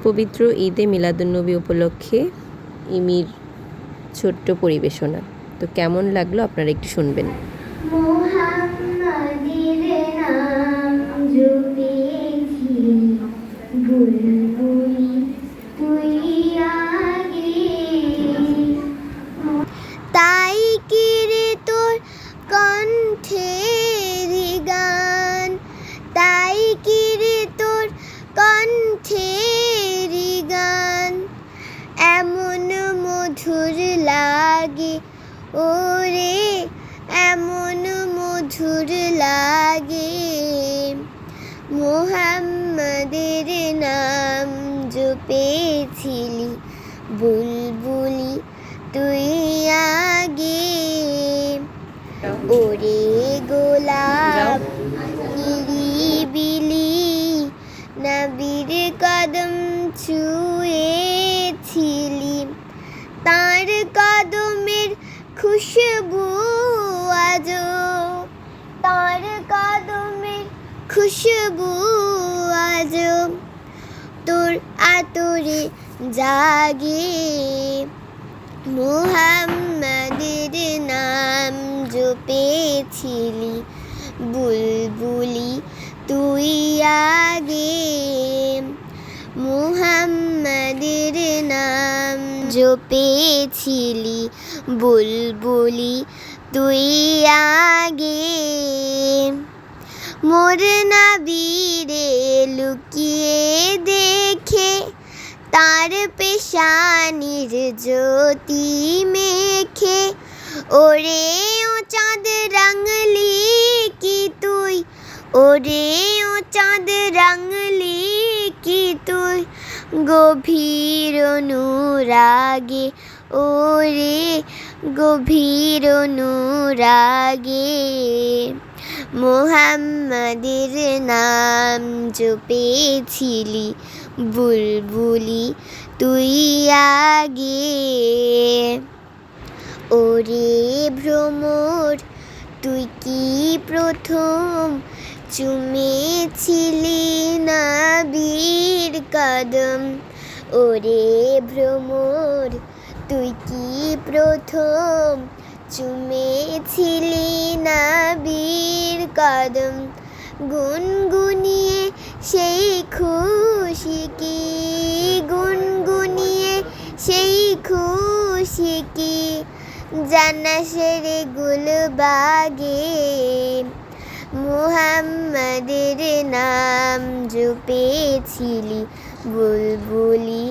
পবিত্র ঈদে মিলাদুন্নবী উপলক্ষে ইমির ছোট্ট পরিবেশনা। তো কেমন লাগলো আপনারা একটু শুনবেন। তাই কি রে তোর কণ্ঠের গান, তাই কি রে তোর কণ্ঠের গান এমন মধুর লাগে ওরে, এমন মধুর লাগে। মোহাম্মদের নাম জপেছিলি বুলবুলি তুই আগে, ওরে গোলাপ নিরিবিলি নবীর কদম ছুঁয়েছিলি, তার কদমের খুশবু আজো, তার কদমের খুশবু আজো তোর আতরে জাগে। মুহাম্মাদের নাম জপেছিলি বুলবুলি তুই আগে, মুহাম্মাদের নাম জপেছিলি বুলবুলি তুই আগে। মোর নবীরে লুকিয়ে দেখে তার পেশানির জ্যোতি মেখে, ওরে ও চাঁদ রাঙলি কি তুই, ওরে ও চাঁদ রাঙলি কি তুই গভীর অনুরাগে, ওরে গভীর অনুরাগে। মুহাম্মাদের নাম জপেছিলি বুলবুলি তুই আগে, ওরে ভ্রমর তুই কি প্রথম চুমেছিলি নবীর কদম, ওরে ভ্রমর তুই কি প্রথম চুমেছিলি নবীর কদম। গুনগুনিয়ে সেই খুশি কি, গুনগুনিয়ে সেই খুশি কি জান্নাতের গুলবাগে। মুহাম্মাদের নাম জপেছিলি বুলবুলি